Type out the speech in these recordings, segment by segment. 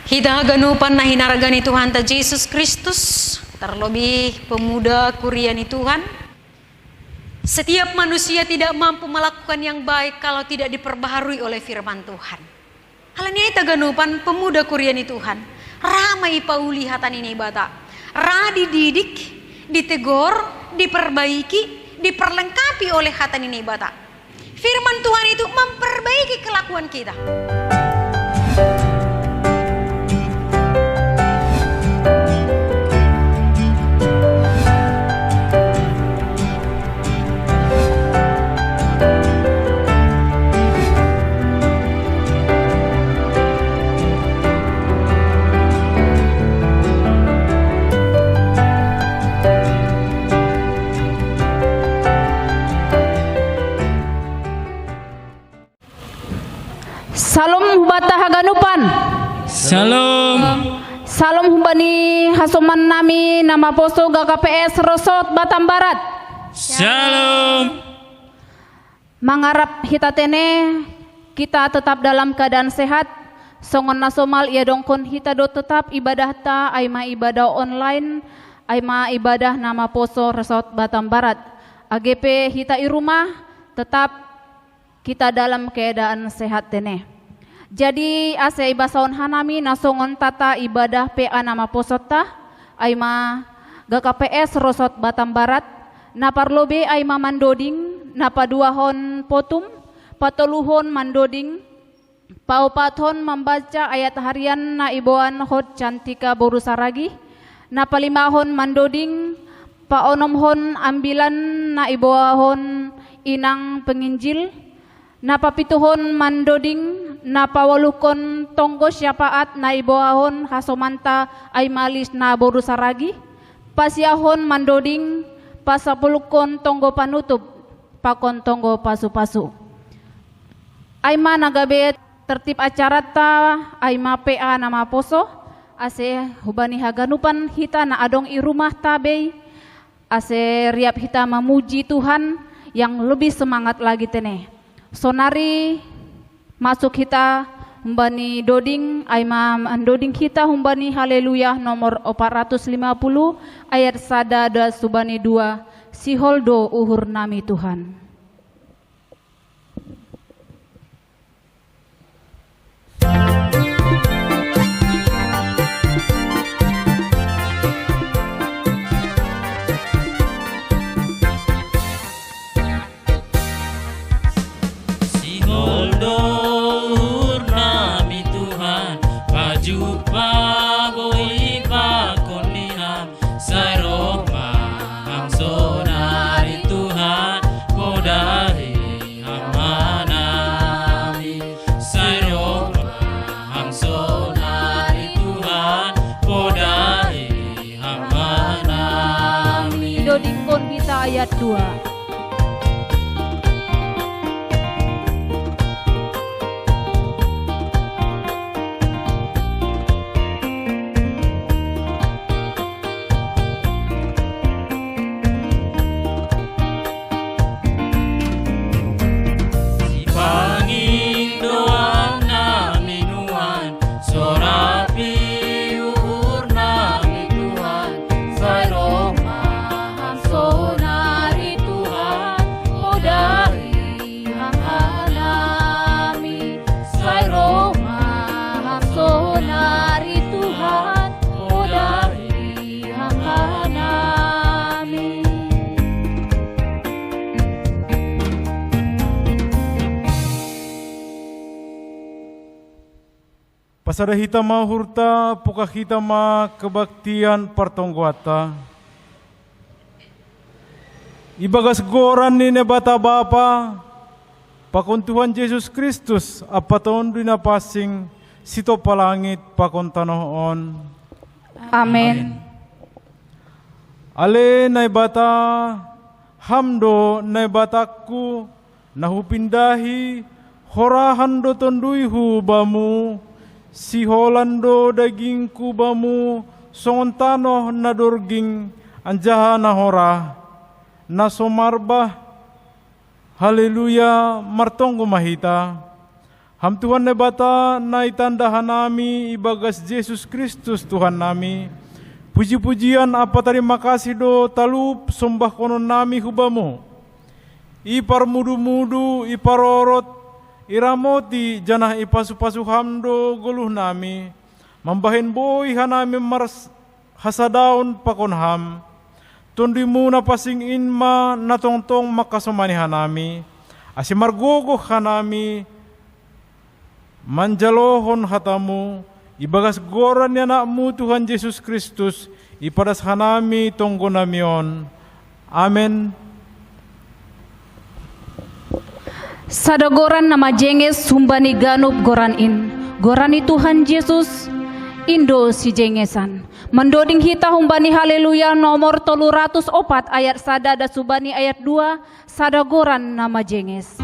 Kita ganupan na hinaragani Tuhan ta Yesus Kristus, terlebih pemuda Kuriani Tuhan. Setiap manusia tidak mampu melakukan yang baik kalau tidak diperbaharui oleh firman Tuhan. Halanya ita ganupan pemuda Kuriani Tuhan. Ramai pauli hatan ini bata. Ra dididik, ditegur, diperbaiki, diperlengkapi oleh hatan ini bata. Firman Tuhan itu memperbaiki kelakuan kita. Salam hubata haganupan. Salam. Salam hubani hasuman nami nama poso GKPS Rosot Batam Barat. Salam. Mengharap hitatene kita tetap dalam keadaan sehat. Songon nasomal ia dongkon hita do tetap ibadah ta aima ibadah online aima ibadah nama poso Resort Batam Barat. AGP hita i rumah tetap kita dalam keadaan sehat tene. Jadi ase ibasaon hanami nasongon tata ibadah PA nama posota aima GKPS Rosot Batam Barat naparlobe aima mandoding napaduahon potum patoluhon mandoding paupathon membaca ayat harian na iboan hot cantika borusaragi napalimahon mandoding paonomhon ambilan na iboahon inang penginjil napapituhon mandoding napawalukon tonggo syafaat na iboahon hasomanta ay malis na borusaragi pasiahon mandoding pasapulukon tonggo panutup pakon tonggo pasu-pasu ayma nagabe tertib acara ta ayma PA nama poso ase hubani haganupan hita na adong i rumah tabe ase riap hita memuji Tuhan yang lebih semangat lagi tene. Sonari masuk kita humbani doding aima doding kita humbani haleluya nomor 450 ayat sada da subani 2 siholdo uhur nami Tuhan. Dodingkon kita ayat 2. Pasada hita mahurta puka hita ma kebaktian partongguata. Ibagas goran ni nebata bapa pakon Tuhan Yesus Kristus apaton dina pasing sito palangit pakon tanoon. Amen. Ale naibata hamdo naibataku nahupindahi horahando tonduihu bamu si Holando dagingku bamu songontano na dorging anjaha na hora na somarba haleluya martonggo mahita Ham Tuhan ne bata na itanda hanami ibagas Yesus Kristus Tuhan nami. Puji-pujian apa terima kasih do talup sombah konon nami hubamu. Ipar mudu-mudu, iparorot, iramoti janah ipasu-pasu hamdo guluh nami. Mambahin boy hanami mars hasadaun pakon ham. Tundimu na pasing inma natongtong makasomani hanami. Asimargogo hanami. Manjalohon hatamu, ibagas goran ya nakmu Tuhan Yesus Kristus, ipadas hanami tonggo namion. Amen. Sada goran nama jenges sumbani ganup goran in. Gorani Tuhan Yesus, Indo si jengesan. Mendoding hita humbani haleluya nomor 304 ayat sada da subani ayat 2, sada goran nama jenges.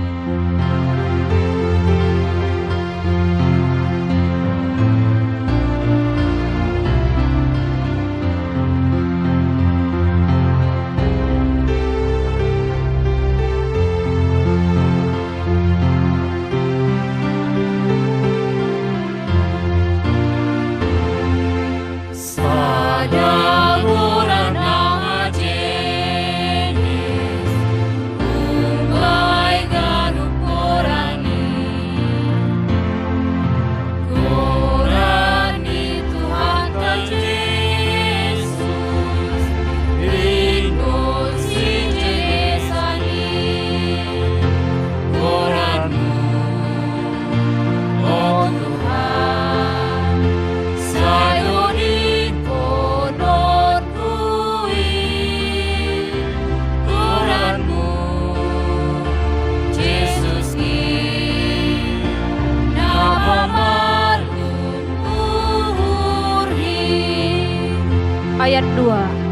Ayat 2.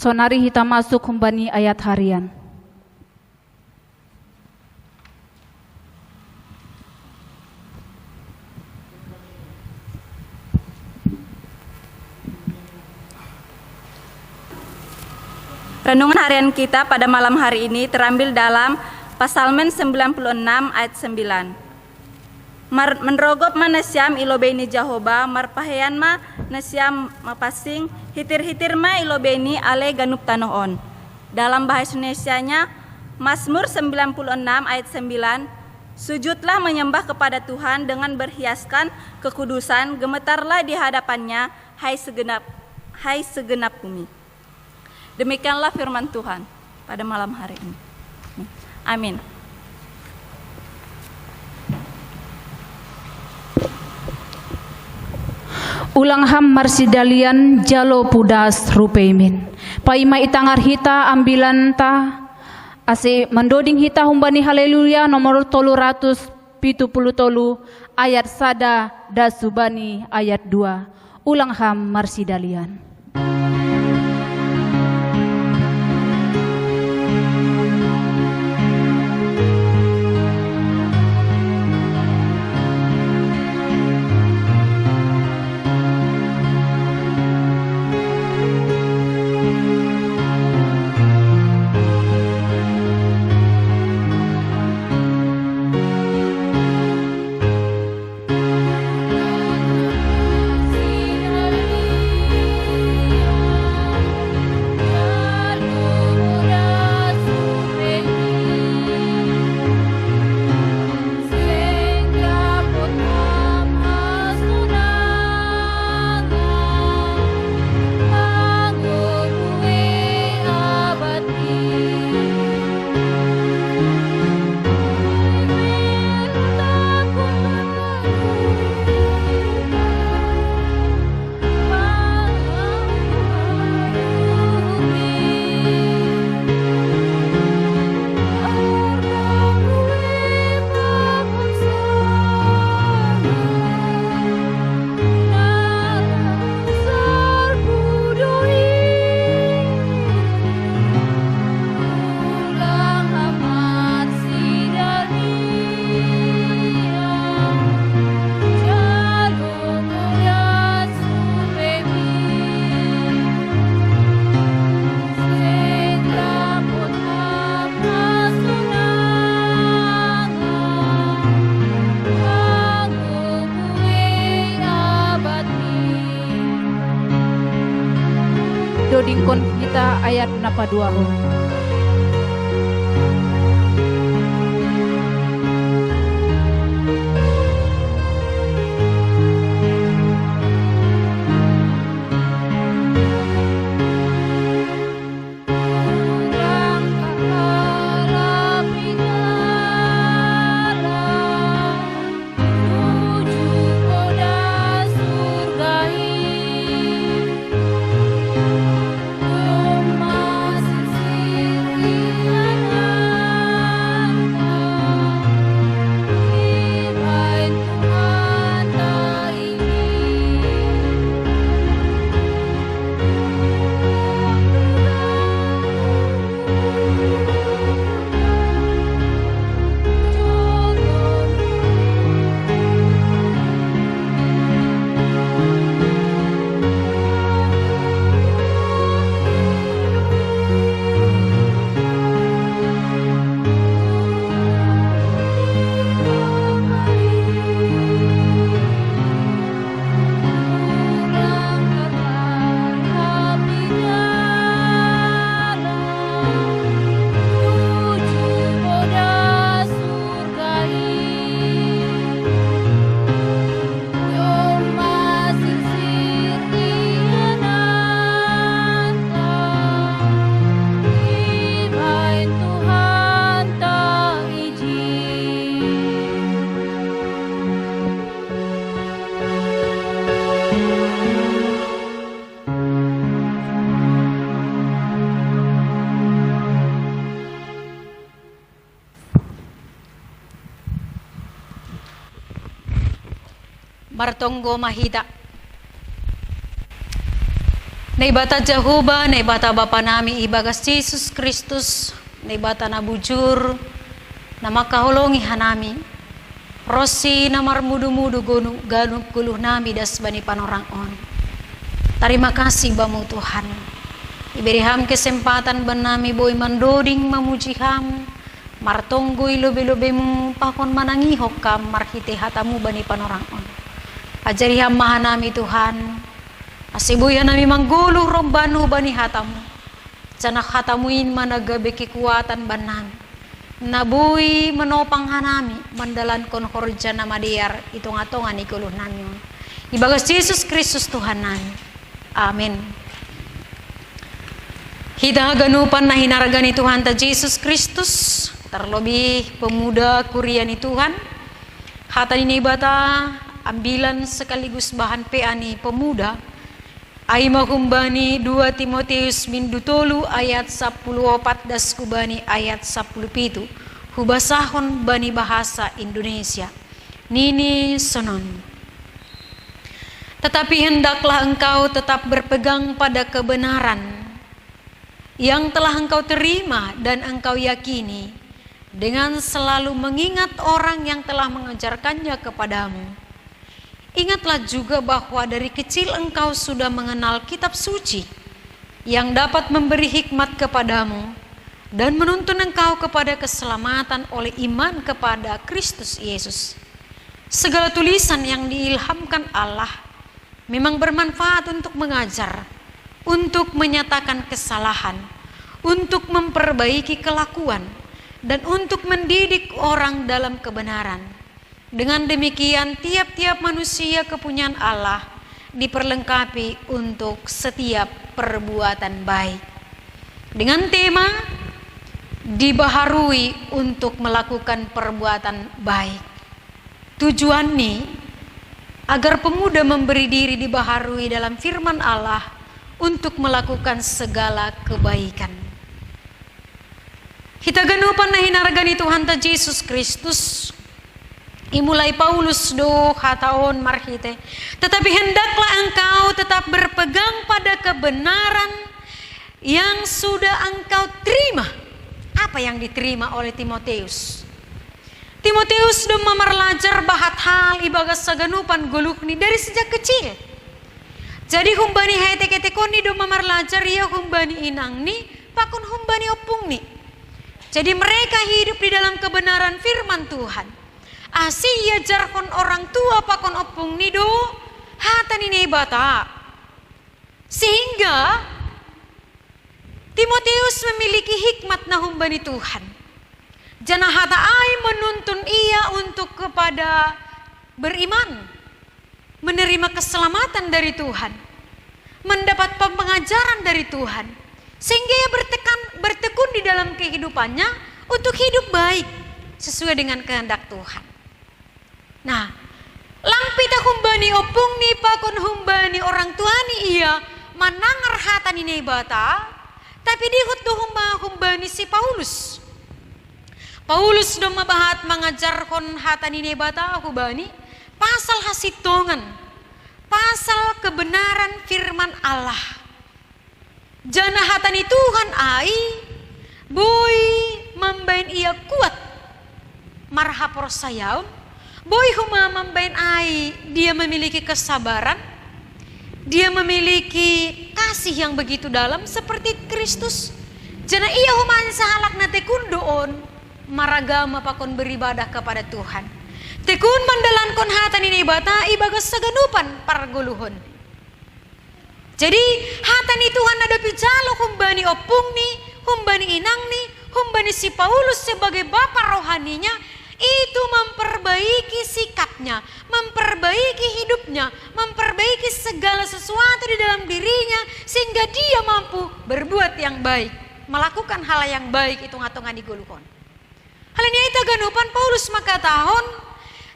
Sonari kita masuk kembali ayat harian. Renungan harian kita pada malam hari ini terambil dalam Psalmen 96 ayat 9. Menrogop manasiam ilobeni Jahoba marpahean ma nasiam mapasing hitir-hitir ma ilobeni ale ganup tanoon. Dalam bahasa Indonesianya Mazmur 96 ayat 9, sujudlah menyembah kepada Tuhan dengan berhiaskan kekudusan, gemetarlah di hadapannya hai segenap bumi. Demikianlah firman Tuhan pada malam hari ini. Amin. Ulang ham marsidalian jalo pudas rupeimin. Paima itangar hita ambilan ta ase mendoding hita humbani haleluya nomor 370 ayat sada da subani ayat 2. Ulang ham marsidalian. hita ayat napa 2 ro. Bartonggo mahita. Naibata Jehovah, naibata Bapa nami ibagas Jesus Kristus, naibata na bujur, na makahulungi hanami. Rosi na marmudu-mudu ganub guluh nami das bani panorangon. Terima kasih bamu Tuhan. Iberi ham kesempatan benami boy mandoding memuji ham. Martonggoi lobe-lobemu pakon manangihok kam marhite hatamu bani panorangon. Ajari ham mahanami Tuhan. Asibuya nami mangguluh rombanu bani hatamu. Canak hatamuin managabe kekuatan banami. Nabui menopang hanami mandalan kon horja nama diar itung-atongan ikuluh nami. Ibagas Yesus Kristus Tuhan nami. Amin. Hita ganupan na hinaragani Tuhan ta Yesus Kristus. Terlebih pemuda kuriani Tuhan. Hata ini bata ambilan sekaligus bahan peani pemuda. Ai mahumbani 2 Timotius mindu tolu ayat 14 das kubani ayat 17 hubasahon bani bahasa Indonesia. Nini sonon. Tetapi hendaklah engkau tetap berpegang pada kebenaran yang telah engkau terima dan engkau yakini, dengan selalu mengingat orang yang telah mengajarkannya kepadamu. Ingatlah juga bahwa dari kecil engkau sudah mengenal kitab suci yang dapat memberi hikmat kepadamu dan menuntun engkau kepada keselamatan oleh iman kepada Kristus Yesus. Segala tulisan yang diilhamkan Allah memang bermanfaat untuk mengajar, untuk menyatakan kesalahan, untuk memperbaiki kelakuan, dan untuk mendidik orang dalam kebenaran. Dengan demikian tiap-tiap manusia kepunyaan Allah diperlengkapi untuk setiap perbuatan baik. Dengan tema dibaharui untuk melakukan perbuatan baik. Tujuannya agar pemuda memberi diri dibaharui dalam firman Allah untuk melakukan segala kebaikan. Kita ganupan na hinaragani Tuhan ta Yesus Kristus. Imulai Paulus do hataon marhite. Tetapi hendaklah engkau tetap berpegang pada kebenaran yang sudah engkau terima. Apa yang diterima oleh Timotius? Timotius do mamarlajar bahat hal ibagas saganupan gulukni dari sejak kecil. Jadi humbani hete-ketekoni do mamarlajar ya humbani inang ni pakun humbani opung ni. Jadi mereka hidup di dalam kebenaran firman Tuhan. Asia jarkon orang tua pakon opung nido hata ni bata. Sehingga Timotius memiliki hikmat na humbani Tuhan. Jana hata ai menuntun ia untuk kepada beriman, menerima keselamatan dari Tuhan, mendapat pengajaran dari Tuhan, sehingga ia bertekun di dalam kehidupannya untuk hidup baik sesuai dengan kehendak Tuhan. Nah, langpita humbani opung ni pakon humbani orang tuani ia manangar hata ni nebata, tapi dihut do humbani si Paulus. Paulus do mabahat mengajarkan hata ni nebata humbani pasal hasitongan, pasal kebenaran firman Allah. Jana hata ni Tuhan ai boy membain ia kuat marhapor sayaun, boy huma membain ai dia memiliki kesabaran, dia memiliki kasih yang begitu dalam seperti Kristus. Jana ia human sahalak na tekundoon maragama pakon beribadah kepada Tuhan. Tekun mandalankon hata ni ibata ibagas saganupan parguluhon. Jadi hata ni Tuhan ada pijalo humbani opung ni, humbani inang ni, humbani si Paulus sebagai bapa rohaninya, itu memperbaiki sikapnya, memperbaiki hidupnya, memperbaiki segala sesuatu di dalam dirinya sehingga dia mampu berbuat yang baik, melakukan hal yang baik itu ngatongan diguluhon. Hal ini ita ganupan Paulus maka tahun,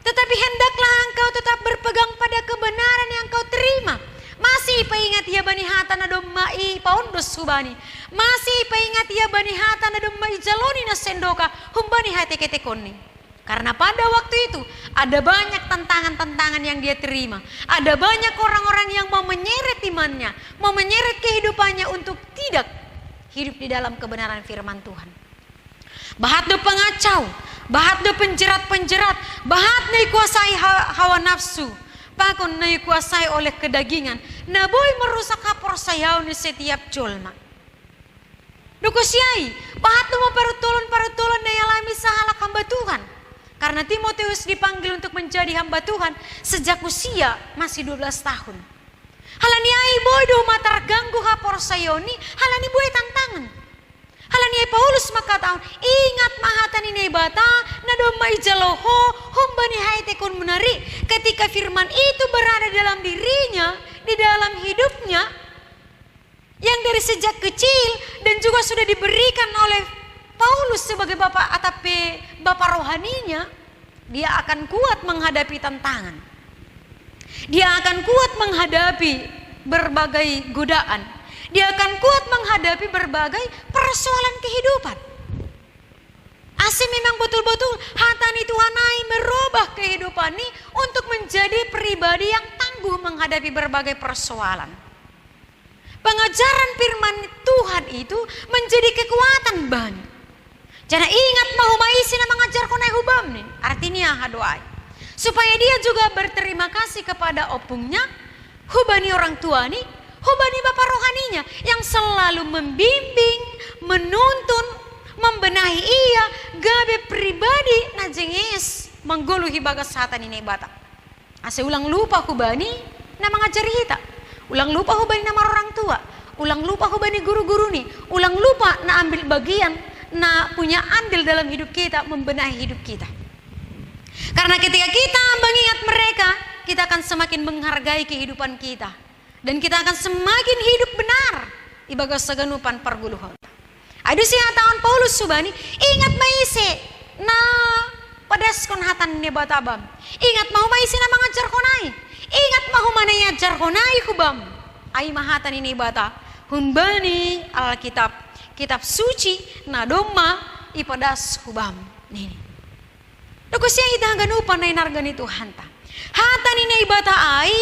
tetapi hendaklah engkau tetap berpegang pada kebenaran yang kau terima. Masih paingat ia bani hata na dommai paundos hubani. Masih paingat ia bani hata na dommai jaloni na sendoka humbani hati ketekoni. Karena pada waktu itu ada banyak tantangan-tantangan yang dia terima. Ada banyak orang-orang yang mau menyeret imannya, mau menyeret kehidupannya untuk tidak hidup di dalam kebenaran firman Tuhan. Bahat do pengacau, bahat do penjerat-penjerat, bahat na kuasai hawa nafsu, pakon na kuasai oleh kedagingan, na boy merusak hapor sayau ni setiap jolma. Dukusiai, bahat do parutulun na alami sahalak hamba Tuhan. Karena Timotius dipanggil untuk menjadi hamba Tuhan sejak usia masih 12 tahun. Halani ai boy do matar ganggu hapor sayoni, halani boy tantangan. Halani Paulus maka tahun ingat mahatan ini bata nadomai jaloho humbani haitekun menari ketika firman itu berada dalam dirinya, di dalam hidupnya yang dari sejak kecil dan juga sudah diberikan oleh Paulus sebagai bapak atape bapak rohaninya, dia akan kuat menghadapi tantangan. Dia akan kuat menghadapi berbagai godaan. Dia akan kuat menghadapi berbagai persoalan kehidupan. Asih memang betul-betul hatani Tuhanai merubah kehidupan ini untuk menjadi pribadi yang tangguh menghadapi berbagai persoalan. Pengajaran firman Tuhan itu menjadi kekuatan bani. Jangan ingat mau maisi na mengajar konai hubam nih. Artinya hadoai. Supaya dia juga berterima kasih kepada opungnya, hubani orang tua nih, hubani bapak rohaninya yang selalu membimbing, menuntun, membenahi ia gabe pribadi na jenges menggoluhi bagas hatan ini bata. Ase ulang lupa hubani na mengajari hita, ulang lupa hubani nama orang tua, ulang lupa hubani guru-guru nih, ulang lupa na ambil bagian, na punya andil dalam hidup kita, membenahi hidup kita. Karena ketika kita mengingat mereka, kita akan semakin menghargai kehidupan kita. Dan kita akan semakin hidup benar ibagas saganupan perguluhan. Adu siya tahun Paulus subani ingat maise na padaskon hatan ni batabam. Ingat mau maise na mengajar konai. Ingat mau mana yajar konai hubam. Ay mahatan ini bata humbani Alkitab, kitab suci na doma ipadas hubam. Nini. Doko siya hidanganupan na inargani Tuhan ta. Hatan ini bata ay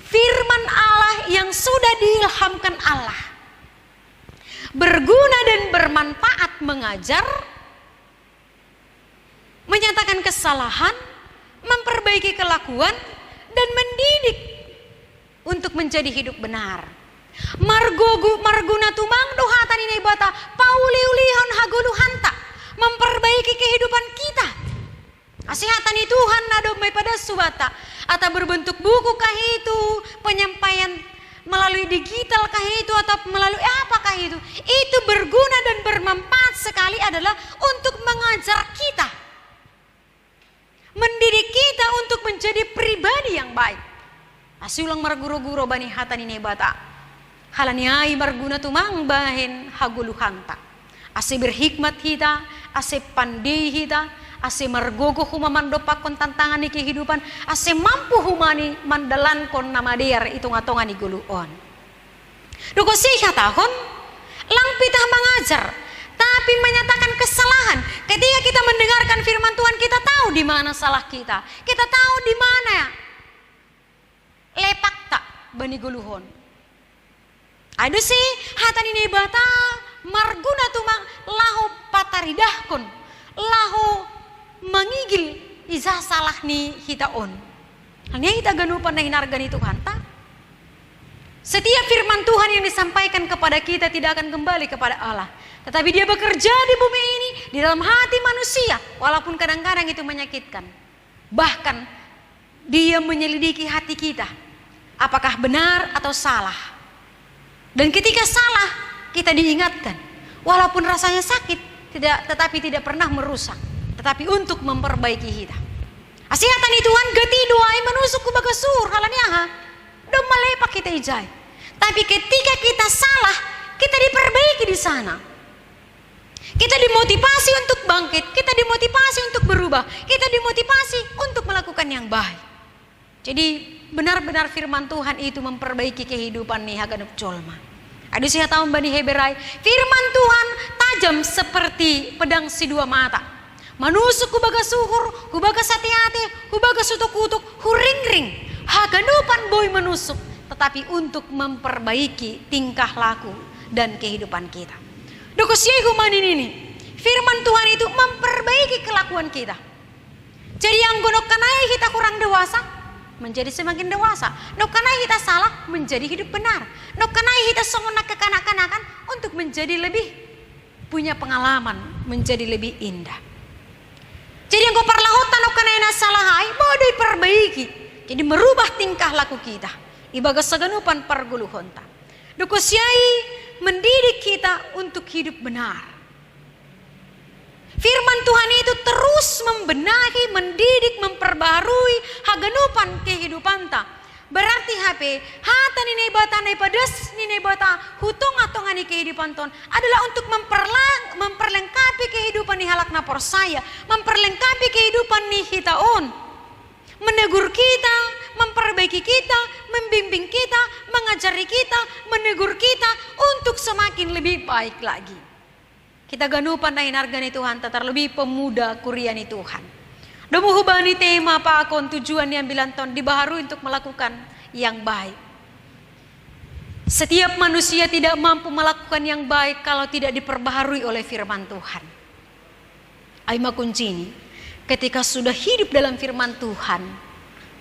firman Allah yang sudah diilhamkan Allah, berguna dan bermanfaat mengajar, menyatakan kesalahan, memperbaiki kelakuan, dan mendidik untuk menjadi hidup benar. Marguna tumangdo hatan ini bata pauliulihon haguluhanta, memperbaiki kehidupan kita. Asihatan Tuhan nadomai pada subata atau berbentuk buku kah itu penyampaian melalui digital kah itu atau melalui apakah itu berguna dan bermanfaat sekali adalah untuk mengajar kita, mendidik kita untuk menjadi pribadi yang baik. Asiulang marguro-guro bani hatani nebata halaniai marguna tumang bahen haguluhanta ase berhikmat hita, ase pandai hita, ase margogo humamando pakon tantangan ni kehidupan, ase mampu humani mandalan kon nama dear itung-atongan ni guluon. Duko siya tahun lang pitah mengajar, tapi menyatakan kesalahan. Ketika kita mendengarkan firman Tuhan, kita tahu di mana salah kita. Kita tahu di mana lepak tak bani guluhon. Aduh sih hatani nebata marguna tumang lahu pataridahkon, lahu mangigil iza salah ni hitaon. Hanya kita ganupan na hinarga ni Tuhan tak? Setiap firman Tuhan yang disampaikan kepada kita tidak akan kembali kepada Allah, tetapi dia bekerja di bumi ini, di dalam hati manusia, walaupun kadang-kadang itu menyakitkan. Bahkan dia menyelidiki hati kita, apakah benar atau salah. Dan ketika salah, kita diingatkan, walaupun rasanya sakit, tetapi tidak pernah merusak, tetapi untuk memperbaiki kita. Asihatan Tuhan geti doai menusuk ku bagasur halaniaha, do malepak kita ijai. Tapi ketika kita salah, kita diperbaiki di sana. Kita dimotivasi untuk bangkit, kita dimotivasi untuk berubah, kita dimotivasi untuk melakukan yang baik. Jadi benar-benar firman Tuhan itu memperbaiki kehidupan nih haganuk colma. Aduh saya tahu bani Heberai, firman Tuhan tajam seperti pedang si dua mata. Manusuk hubaga suhur, hubaga sati-hati, hubaga sutuk-utuk, huring-ring. Haganupan boy menusuk, tetapi untuk memperbaiki tingkah laku dan kehidupan kita. Dokusiai humanin ini, firman Tuhan itu memperbaiki kelakuan kita. Jadi yang gonok kanai kita kurang dewasa, menjadi semakin dewasa. Nok kanai kita salah, menjadi hidup benar. Nok kanai kita songonak kekanak-kanakan untuk menjadi lebih punya pengalaman, menjadi lebih indah. Jadi yang kau parlahutan nok kanai na salahai, mau diperbaiki. Jadi merubah tingkah laku kita. Ibaga saganupan parguluhonta. Dokusiai mendidik kita untuk hidup benar. Firman Tuhan itu terus membenahi, mendidik, memperbarui haganupan kehidupan ta. Berarti HP hata ni bata ni padas ni bata hutung atongan ni kehidupan ton adalah untuk memperlengkapi kehidupan ni halak napor saya, memperlengkapi kehidupan ni hitaon, menegur kita, memperbaiki kita, membimbing kita, mengajari kita, menegur kita untuk semakin lebih baik lagi. Kita ganupan na hinargani Tuhan, terlebih pemuda kuriani Tuhan. Dumuhubani tema pa akon tujuan yang bilanton dibaharui untuk melakukan yang baik. Setiap manusia tidak mampu melakukan yang baik kalau tidak diperbaharui oleh firman Tuhan. Aima kuncini, ketika sudah hidup dalam firman Tuhan,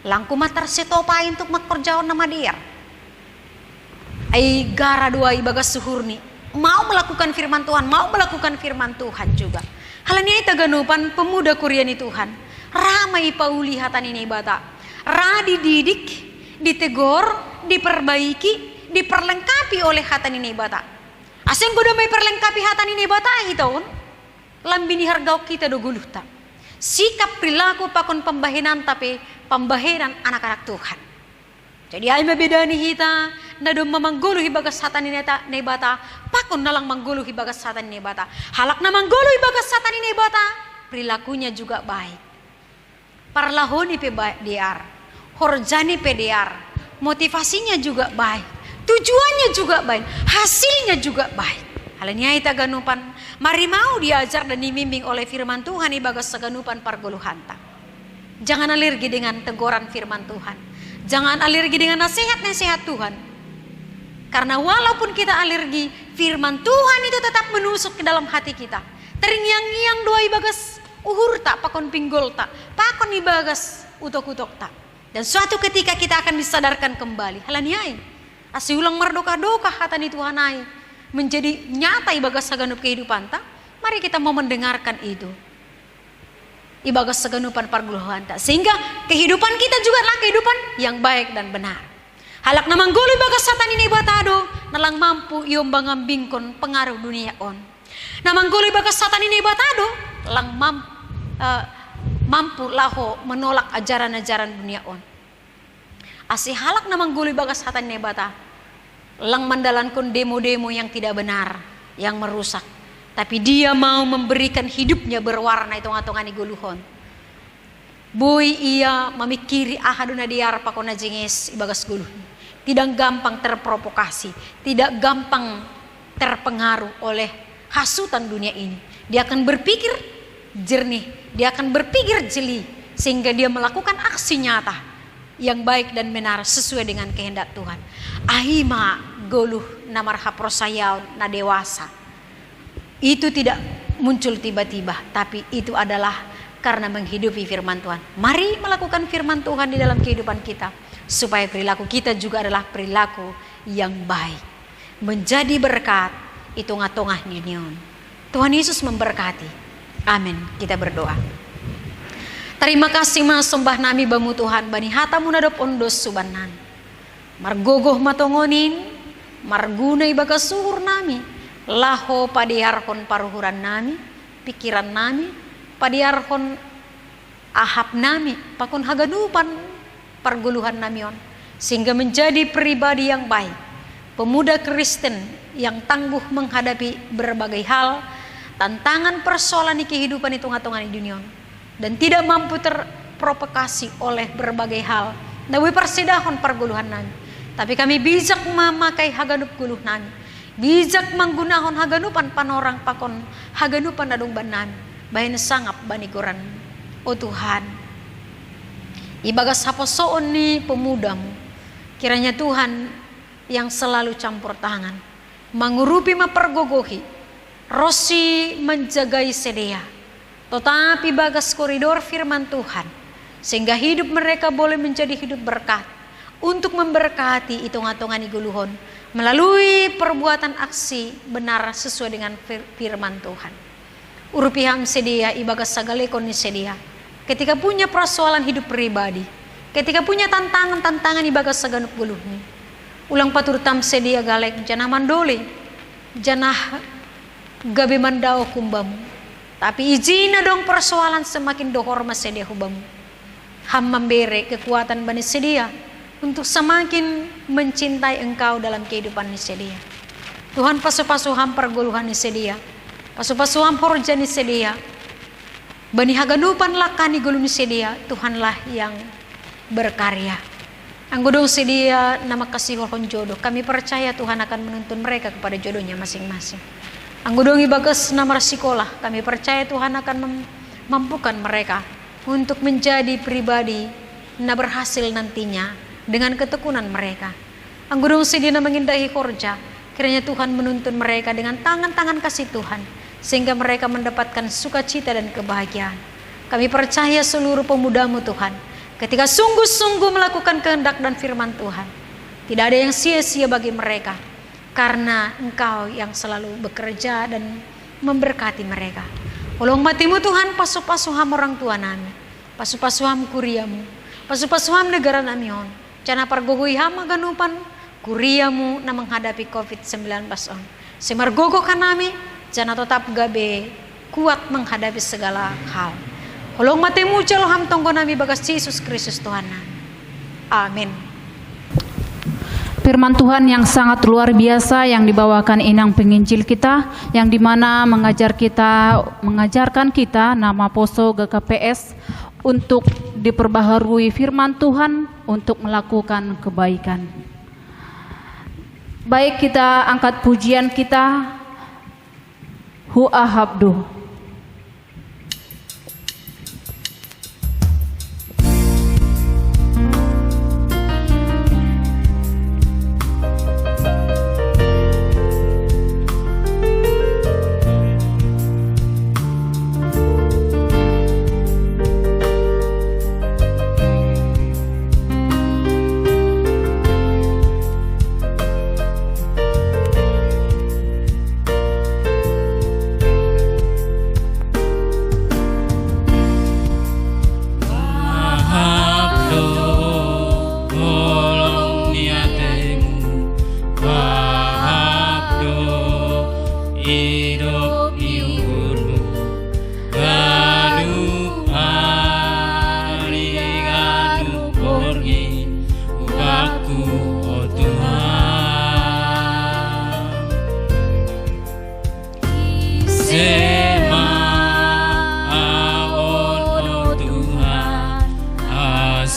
langku matar setopai untuk makerjaon nama dia. Ai gara dua ibagas suhurni, mau melakukan firman Tuhan, mau melakukan firman Tuhan juga. Halanya ita ganupan pemuda kuriani Tuhan. Ramai pauli hatani nebata. Ra dididik, ditegor, diperbaiki, diperlengkapi oleh hatani nebata. Asing kuda may perlengkapi hatani nebata hitaun. Lambini hargau kita do guluhta. Sikap perilaku pakon pembahinan tapi pembahinan anak-anak Tuhan. Jadi ay mabedani hita na do mamanggulu hibagas hatani nebata, pakon nalang manggulu hibagas hatani nebata. Halak na manggulu hibagas hatani nebata, perilakunya juga baik. Parlahoni pe diar, horjani pe diar, motivasinya juga baik, tujuannya juga baik, hasilnya juga baik. Halnya ita ganupan, mari mau diajar dan dibimbing oleh firman Tuhan ibagas saganupan pargoluhanta. Jangan alergi dengan teguran firman Tuhan, jangan alergi dengan nasihat-nasihat Tuhan. Karena walaupun kita alergi, firman Tuhan itu tetap menusuk ke dalam hati kita. Teringyang-ngyang doa ibagas uhur tak, pakon pinggol tak, pakon ibagas utok-utok tak. Dan suatu ketika kita akan disadarkan kembali. Halaniai, asiulang mardoka-doka hatani Tuhanai menjadi nyata ibagas saganup kehidupan tak. Mari kita mau mendengarkan itu. Ibagas saganupan parguluhan tak. Sehingga kehidupan kita juga adalah kehidupan yang baik dan benar. Halak na mangguli bagas satan ini batado, nalang mampu iyo bangambingkon pengaruh dunia on. Na mangguli bagas satan ini batado, lang mampu laho menolak ajaran-ajaran dunia on. Asi halak na mangguli bagas satan ini bata, lang mandalankon demo-demo yang tidak benar, yang merusak. Tapi dia mau memberikan hidupnya berwarna itu ngatongan iguluhon. Boy ia memikiri ahaduna diar pakona jengis ibagas guluh. Tidak gampang terprovokasi, tidak gampang terpengaruh oleh hasutan dunia ini. Dia akan berpikir jernih, dia akan berpikir jeli, sehingga dia melakukan aksi nyata yang baik dan benar sesuai dengan kehendak Tuhan. Ahima goluh namar haprosayaw na dewasa. Itu tidak muncul tiba-tiba, tapi itu adalah karena menghidupi firman Tuhan. Mari melakukan firman Tuhan di dalam kehidupan kita, supaya perilaku kita juga adalah perilaku yang baik, menjadi berkat itu ngatongah nyunion. Tuhan Yesus memberkati. Amin. Kita berdoa. Terima kasih sembah nami bamu Tuhan bani hatamu nadop ondos subanan. Margogoh matongonin, marguna ibaga suhur nami, laho padiarhon paruhuran nami, pikiran nami, padiarhon ahap nami, pakun hagadupan perguluhan namion, sehingga menjadi pribadi yang baik, pemuda Kristen yang tangguh menghadapi berbagai hal, tantangan persoalan di kehidupan itu ngatongan di dunia, dan tidak mampu terprovokasi oleh berbagai hal. Nawi persidahon perguluhan nami, tapi kami bijak memakai haganup guluh nami, bijak menggunakan haganupan panorang pakon haganupan dadung banan, bahin sangap baniguran. Oh Tuhan, ibagas haposoon ni pemudamu, kiranya Tuhan yang selalu campur tangan, mengurupi mempergogohi, rosi menjagai sedia, tetapi bagas koridor firman Tuhan, sehingga hidup mereka boleh menjadi hidup berkat, untuk memberkati hitung-hitungan iguluhon, melalui perbuatan aksi benar sesuai dengan firman Tuhan. Urupiham sedia ibagas sagalekon ni sedia. Ketika punya persoalan hidup pribadi, ketika punya tantangan ibagas saganup guluhni, ulang paturutam sedia galek janah mandole, janah gabe mandao kumbamu, tapi izina dong persoalan semakin dohor mas sedia hubamu, ham memberi kekuatan bani sedia untuk semakin mencintai engkau dalam kehidupan ni sedia. Tuhan pasu-pasu ham perguluhan ni sedia, pasu-pasu ham horja ni sedia, bani haganupan lakani gulung sedia, Tuhanlah yang berkarya. Anggodong sedia nama kasih horhon jodoh. Kami percaya Tuhan akan menuntun mereka kepada jodohnya masing-masing. Anggodong ibagas nama sekolah, kami percaya Tuhan akan mampukan mereka untuk menjadi pribadi na berhasil nantinya dengan ketekunan mereka. Anggodong sedia nama mengindahi korja, kiranya Tuhan menuntun mereka dengan tangan-tangan kasih Tuhan, sehingga mereka mendapatkan sukacita dan kebahagiaan. Kami percaya seluruh pemudamu Tuhan, ketika sungguh-sungguh melakukan kehendak dan firman Tuhan, tidak ada yang sia-sia bagi mereka, karena Engkau yang selalu bekerja dan memberkati mereka. Ulung matimu Tuhan, pasu-pasuham orang tua nami, pasu-pasuham kuriamu, pasu-pasuham negara namion, cana pargogoiham aganupan kuriamu na menghadapi COVID-19 on. Semargogo kanami, jana tetap gabe kuat menghadapi segala hal. Holong matemu jaloham tonggo nami bagas Yesus Kristus Tuhan nami. Amin. Firman Tuhan yang sangat luar biasa yang dibawakan inang penginjil kita, yang dimana mengajarkan kita nama Poso GKPS untuk diperbaharui firman Tuhan untuk melakukan kebaikan. Baik, kita angkat pujian kita, Hu Ahabdu.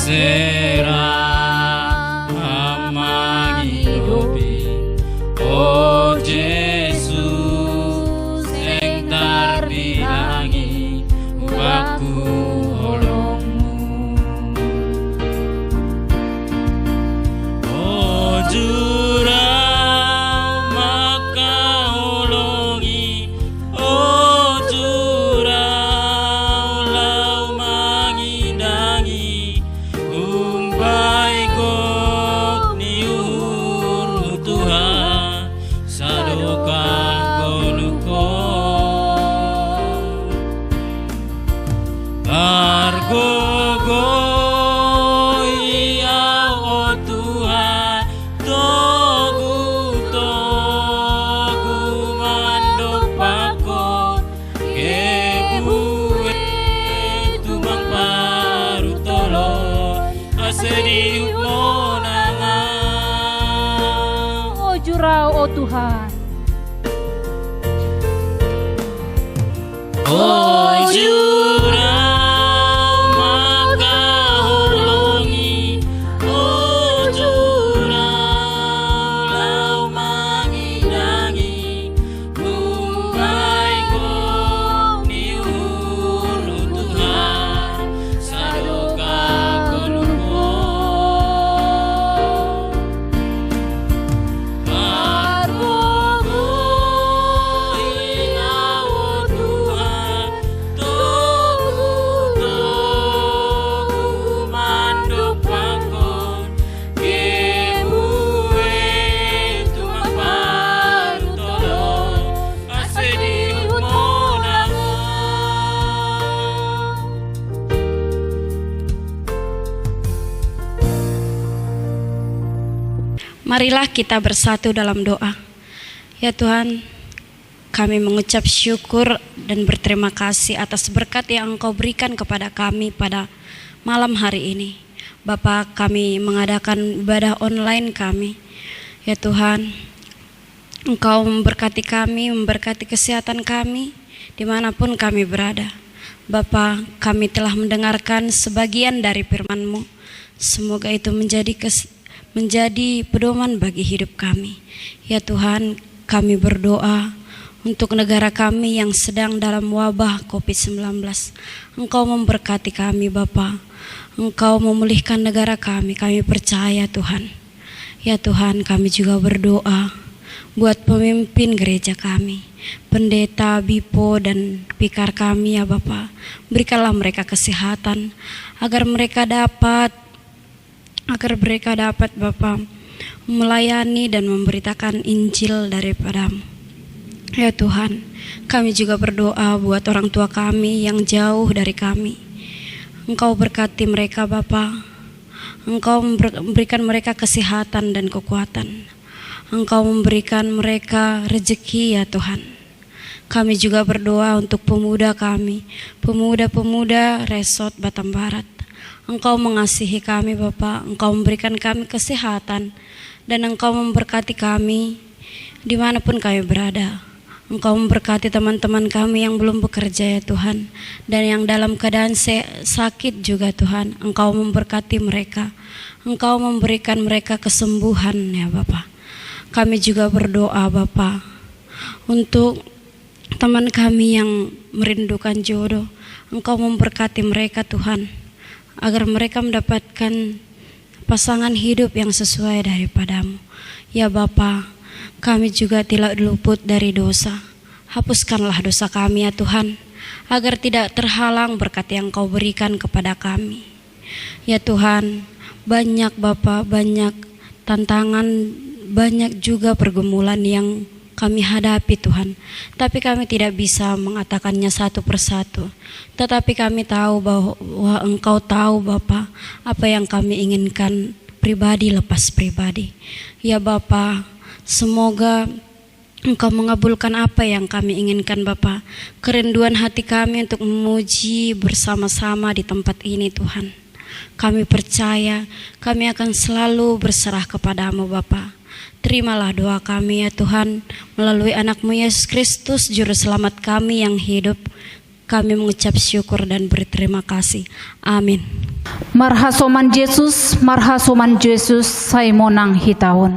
serah manghidupi. Oh Yesus sing tarbirangi waku olongmu. Oh jurang maka olongi. Oh jurang lau mangindangi. Umbai kok niur Tuhan sadoka goluko. Argogo iya o Tuhan togu mandok pako kebuwe tumang paru tolo asedi monangan. Oh jurau oh Tuhan. Oh jurang maka olongi. Oh jurang lau mangindangi. Umbai kok niur Tuhan sadoka goluko. Argogo iya o Tuhan togu mandok pakon kebuwe tumang paru tolong asedi monangan. Marilah kita bersatu dalam doa. Ya Tuhan, kami mengucap syukur dan berterima kasih atas berkat yang Engkau berikan kepada kami pada malam hari ini. Bapa, kami mengadakan ibadah online kami. Ya Tuhan, Engkau memberkati kami, memberkati kesehatan kami dimanapun kami berada. Bapa, kami telah mendengarkan sebagian dari firman-Mu. Semoga itu menjadi pedoman bagi hidup kami. Ya Tuhan, kami berdoa untuk negara kami yang sedang dalam wabah COVID-19. Engkau memberkati kami Bapa. Engkau memulihkan negara kami percaya Tuhan. Ya Tuhan, kami juga berdoa buat pemimpin gereja kami, pendeta, bipo, dan pikar kami ya Bapa. Berikanlah mereka kesehatan agar mereka dapat Bapa melayani dan memberitakan Injil daripada-Mu. Ya Tuhan, kami juga berdoa buat orang tua kami yang jauh dari kami. Engkau berkati mereka Bapa. Engkau memberikan mereka kesehatan dan kekuatan. Engkau memberikan mereka rezeki ya Tuhan. Kami juga berdoa untuk pemuda kami, pemuda-pemuda Resort Batam Barat. Engkau mengasihi kami Bapa, Engkau memberikan kami kesehatan, dan Engkau memberkati kami dimanapun kami berada. Engkau memberkati teman-teman kami yang belum bekerja ya Tuhan, dan yang dalam keadaan sakit juga Tuhan. Engkau memberkati mereka, Engkau memberikan mereka kesembuhan ya Bapa. Kami juga berdoa Bapa untuk teman kami yang merindukan jodoh. Engkau memberkati mereka Tuhan, agar mereka mendapatkan pasangan hidup yang sesuai daripada-Mu. Ya Bapa, kami juga tidak luput dari dosa. Hapuskanlah dosa kami ya Tuhan, agar tidak terhalang berkat yang Kau berikan kepada kami. Ya Tuhan, banyak Bapa, banyak tantangan, banyak juga pergumulan yang kami hadapi Tuhan. Tapi kami tidak bisa mengatakannya satu persatu. Tetapi kami tahu bahwa Engkau tahu Bapa apa yang kami inginkan pribadi lepas pribadi. Ya Bapa, semoga Engkau mengabulkan apa yang kami inginkan Bapa. Kerinduan hati kami untuk memuji bersama-sama di tempat ini Tuhan. Kami percaya kami akan selalu berserah kepada-Mu Bapa. Terimalah doa kami ya Tuhan, melalui anak-Mu Yesus Kristus, Juru Selamat kami yang hidup. Kami mengucap syukur dan berterima kasih. Amin. Marhasoman Yesus, saya monang hitahun.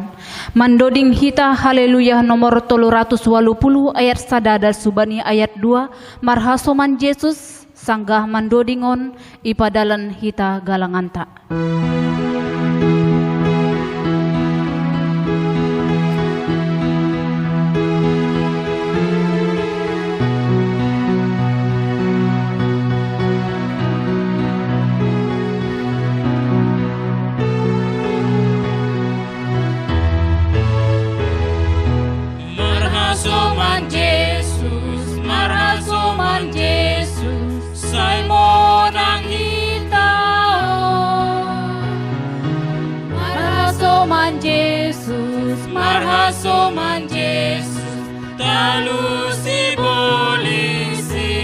Mandoding hita haleluya nomor 380 ayat sadadal subani ayat 2. Marhasoman Yesus sanggah mandodingon ipadalan hita galanganta. Marhasoman Yesus, say monang hitahon. Marhasoman Yesus, talusi polisi.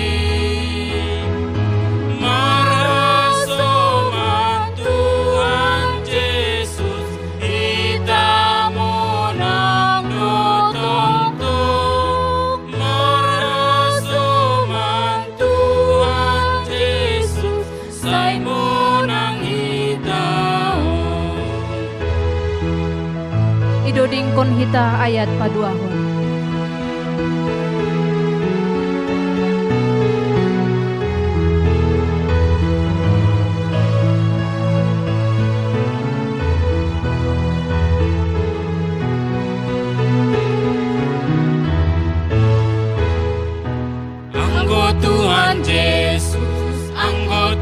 Marhasoman Tuhan Yesus, kita monang dotong-tong. Marhasoman Tuhan Yesus, say monang hitahon. Idoding kon hita ayat paduahon. Anggo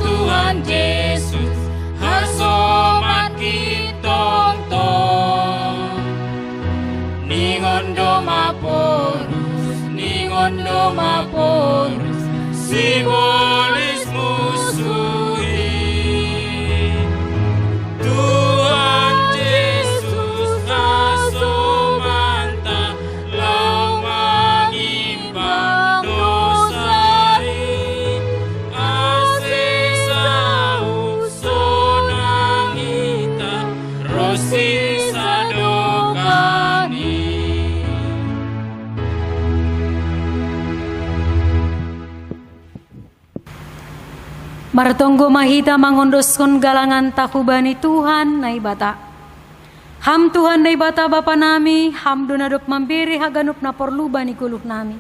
Tuhan Yesus, hasoman kitong-tong. Ningon do maporus, simbolis musuhi. Tuhan Yesus hasomanta, lau mangimbang dosai. Asisa usonang ita, rosi sadokani. Martonggo mahita mangondoskon galangan takubani Tuhan na ibata. Ham Tuhan na ibata Bapa nami, ham donadop mambiri haganup na porluban ikuluh nami.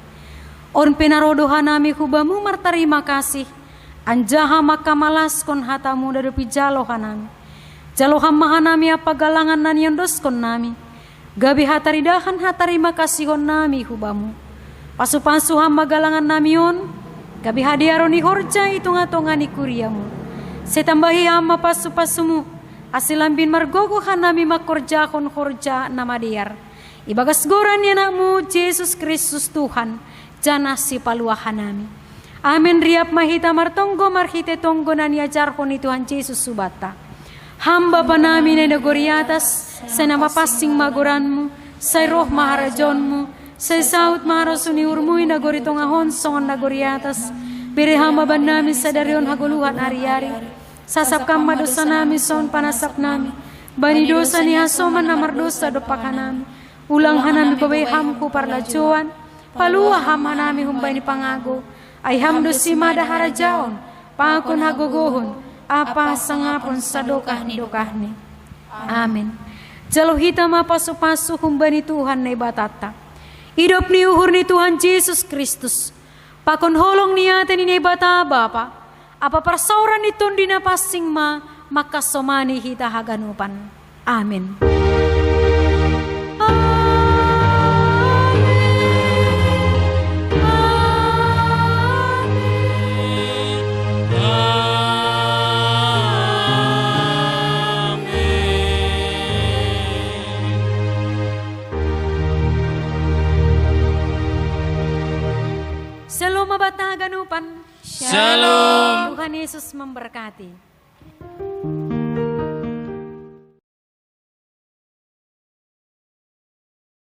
On penarodohan nami kubamu martarima kasih. Anjaha makamalas-kon hatamu dadopi jalohan nami. Jalohan maha nami apa galangan nan yondoskon nami. Gabi hataridahan hatarima kasihon nami kubamu. Pasu-pasuhan magalangan nami on. Gabi hadiaroni horja itu ngatongani kuriamu. Setambahi ama pasu-pasumu. Asilambin margogo hanami makorjakon horja nama diar. Ibagas goran yanakmu Yesus Kristus Tuhan. Jana si paluahan nami. Amin riap mahita martonggo marhite tonggo nan yajarkon Tuhan Yesus subata. Hamba panami na nagori atas. Sa nama pasing magoranmu. Sa roh maharajonmu. Sa saut marasuni urmui nagori tongahon songon nagori atas. Beri hamba ban nami sadarion haguluhan ari-ari. Sasap kama dosa nami son panasap nami. Bani dosa ni hasoman namar dosa dopakan nami. Ulang hanami babay hamku parlajuan. Palua ham hanami humbay ni pangago. Ay ham dosi mada harajaon. Pangakon hagogohon. Apa sangapon sadokah ni dokah ni. Amin. Jalo hita mapasu-pasu humbay ni Tuhan na ibatata. Hidup ni uhur ni Tuhan Yesus Kristus. Pakon holong niyatin ni bata Bapa. Apa persauran itu dina pasing maka somani hita haganupan. Amin. Shalom bata haganupan. Shalom. Tuhan Yesus memberkati.